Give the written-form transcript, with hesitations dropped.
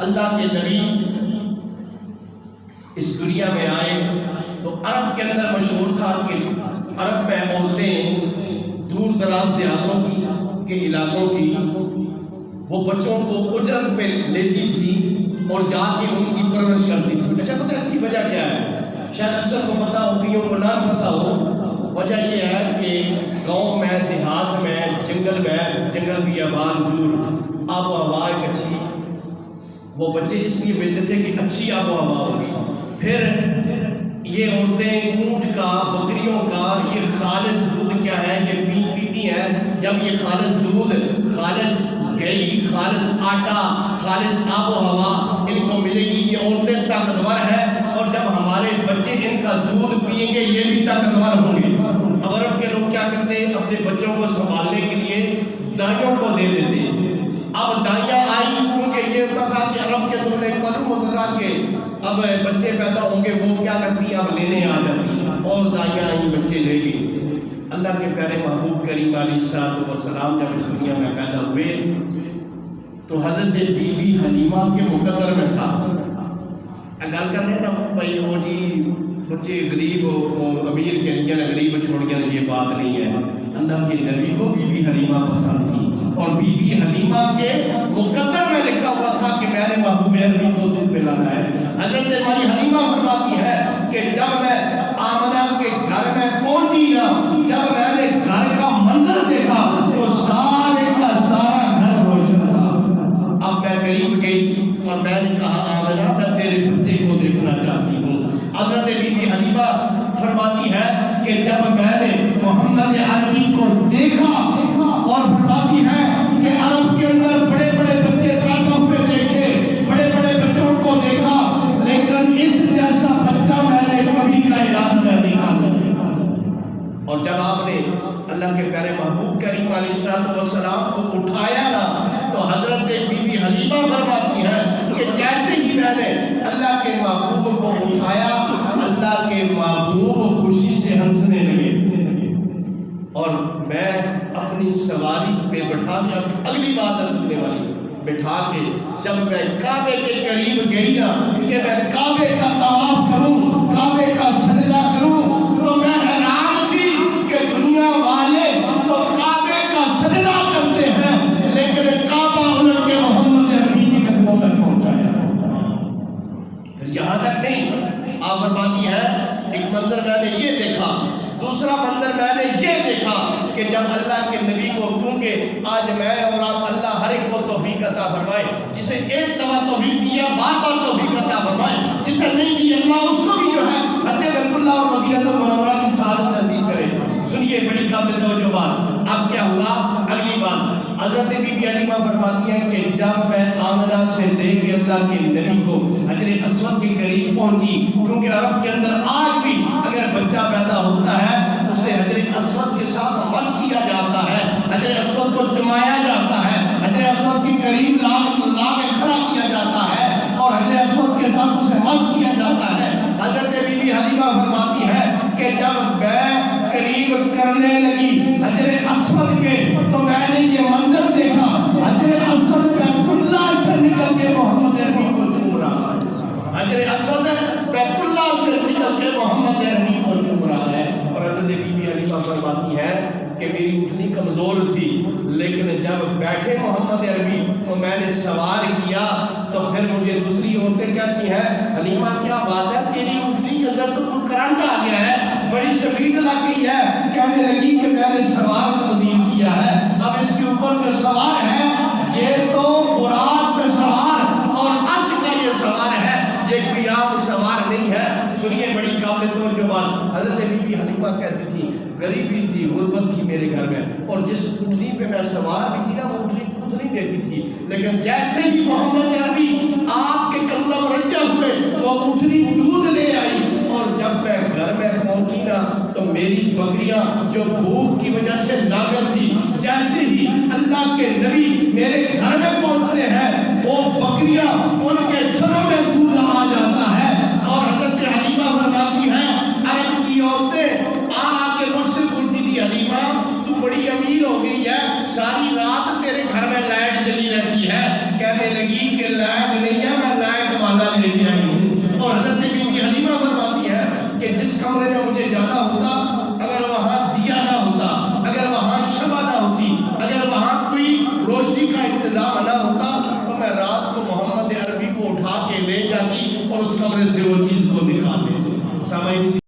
اللہ کے نبی اس دنیا میں آئے تو عرب کے اندر مشہور تھا کہ عرب میں عورتیں دور دراز دیہاتوں کے علاقوں کی وہ بچوں کو اجرت پہ لیتی تھی اور جا کے ان کی پرورش کرتی تھی۔ اچھا پتہ اس کی وجہ کیا ہے؟ شاید اکثر کو پتہ ہو، کئیوں کو نہ پتہ ہو۔ وجہ یہ ہے کہ گاؤں میں، دیہات میں، جنگل بھی آباد دور، آب و ہوا ایک اچھی، وہ بچے اس لیے بھیجتے تھے کہ اچھی آب و ہوا ہوگی۔ پھر یہ عورتیں اونٹ کا، بکریوں کا یہ خالص دودھ کیا ہے یہ پیتی ہیں۔ جب یہ خالص دودھ، خالص گئی، خالص آٹا، خالص آب و ہوا ان کو ملے گی، یہ عورتیں طاقتور ہیں، اور جب ہمارے بچے ان کا دودھ پئیں گے یہ بھی طاقتور ہوں گے۔ اب عرب کے لوگ کیا کرتے ہیں؟ اپنے بچوں کو سنبھالنے کے لیے دائیوں کو دے دیتے ہیں۔ اب دائیاں آئی کیونکہ یہ ہوتا تھا کہ عرب کے دور میں ایک معلوم ہوتا تھا کہ اب بچے پیدا ہوں گے، وہ کیا کرتی اب لینے آ جاتی، اور دائیاں آئیں بچے لے گئی۔ اللہ کے پیارے محبوب کریم علیہ الصلوۃ والسلام جب اس دنیا میں پیدا ہوئے تو حضرت بی بی حلیمہ کے مقدر میں تھا۔ گل کر رہے ہیں نا بھائی وہ جی بچے غریب امیر کے لیے نا غریب چھوڑ کے نا، یہ بات نہیں ہے۔ اللہ کے نبی کو بی بی حلیمہ پسند تھی، اور بی بی حلیمہ کے مقدر میں لکھا ہوا تھا کہ میرے محبوب عربی کو دودھ پلانا ہے۔ حضرت ہماری حلیمہ فرماتی ہے کہ جب میں آمنہ کے گھر میں پہنچی نا، جب میں نے گھر کا منظر دیکھا تو سارے کا سارا گھر روشن تھا۔ اب میں قریب گئی اور میں نے کہا آمنہ میں تیرے بچے کو دیکھنا چاہتی ہوں۔ حضرت بی بی حلیمہ فرماتی ہے کہ جب میں نے محمد عربی کو دیکھا، اور فرماتی ہے کہ عرب کے اندر بڑے بڑے بچے پیدا ہوئے دیکھے، بڑے بڑے بچوں کو دیکھا، لیکن اس جیسا بچہ میں نے کبھی کائنات میں دیکھا نہیں۔ اور جب آپ نے اللہ کے پیارے محبوب کریم علیہ الصلوۃ والسلام کو اٹھایا نا تو حضرت بی بی حلیمہ فرماتی ہے کہ جیسے ہی میں نے اللہ کے محبوب کو اٹھایا، اللہ کے محبوب خوشی سے ہنسنے لگے، اور میں اپنی سواری پہ بٹھا کے، اگلی بات ہے سننے والی، بٹھا کے جب میں کعبے کے قریب گئی نا کہ میں کعبے کا طواف کروں، کعبے کا سجدہ کروں، تو میں حیران تھی کہ دنیا والے تو کعبے کا سجدہ کرتے ہیں لیکن کعبہ الٹ کے محمد عربی کے قدموں تک پہنچایا۔ پھر یہاں تک نہیں، آپ فرماتی ہے ایک منظر میں نے یہ دیکھا، دوسرا منظر میں نے یہ دیکھا کہ جب اللہ کے نبی کو، کیونکہ آج میں اور آپ اللہ ہر ایک کو توفیق عطا فرمائے، جسے ایک دفعہ توفیق دی ہے بار بار توفیق عطا فرمائے، جسے نہیں دی اللہ اس کو بھی جو ہے حج بیت اللہ اور مدینہ المنورہ کی سعادت نصیب کرے۔ سنیے بڑی قابل توجہ بات، اب کیا ہوا؟ اگلی بات حضرت بی بی حلیمہ فرماتی ہے کہ جب میں آمنہ سے لے کے اللہ کے نبی کو حجر اسود کے قریب پہنچی، کیونکہ عرب کے اندر آج بھی اگر بچہ پیدا ہوتا ہے اسے حجر اسود کے ساتھ مس کیا جاتا ہے، حجر اسود کو چمایا جاتا ہے، حجر اسود کے قریب لا کے کھڑا کیا جاتا ہے، اور حجر اسود کے ساتھ اسے مس کیا جاتا ہے۔ حضرت بی بی حلیمہ فرماتی ہے کہ جب میں قریب کرنے لگی حجر اسود کے تو میں نے یہ منظر دیکھا، حجر اسود بیت اللہ سے نکل کے محمد عربی کو چوم رہا ہے، حجر اسود بیت اللہ سے نکل کے محمد عربی کو چوم رہا ہے۔ اور حضرت بی بی حلیمہ فرماتی ہے کہ میری اٹھنی کمزور تھی، لیکن جب بیٹھے محمد عربی تو میں نے سوار کیا تو پھر مجھے دوسری عورتیں کہتی ہیں حلیمہ کیا بات ہے، تیری اٹھنی کے اندر تو کرنٹ آ گیا ہے، بڑی سپیڈ لگ گئی ہے۔ کہنے لگی کہ میں نے سوار تبدیل کیا ہے، اب اس کے اوپر جو سوار ہے یہ تو براق پہ سوار اور عرش کا یہ سوار ہے، یہ کوئی عام سوار نہیں ہے۔ سنیے بڑی قابل توجہ بات، حضرت بی بی حلیمہ کہتی تھی غریبی تھی، غربت تھی میرے گھر میں، اور جس اٹھنی پہ میں سوار بھی تھی نا وہ اٹھنی کود نہیں دیتی تھی، لیکن جیسے ہی محمد عربی آپ کے قدم رنجہ ہوئے وہ اٹھنی دودھ لے آئی، اور جب میں گھر میں پہنچی نا تو میری بکریاں جو بھوک کی وجہ سے لاغر تھی، جیسے ہی اللہ کے نبی میرے گھر میں پہنچتے ہیں وہ بکریاں ان کے تھنوں میں دودھ آ جاتا ہے۔ اور حضرت حلیمہ فرماتی ہیں عرب کی عورتیں آ کے مجھ سے پوچھتی تھی حلیمہ تو بڑی امیر ہو گئی ہے، ساری رات تیرے گھر میں لائٹ جلی رہتی ہے۔ کہنے لگی کہ لائٹ نہیں ہے، کے لے جاتی اور اس کمرے سے وہ چیز کو نکال لیتی۔ سامعین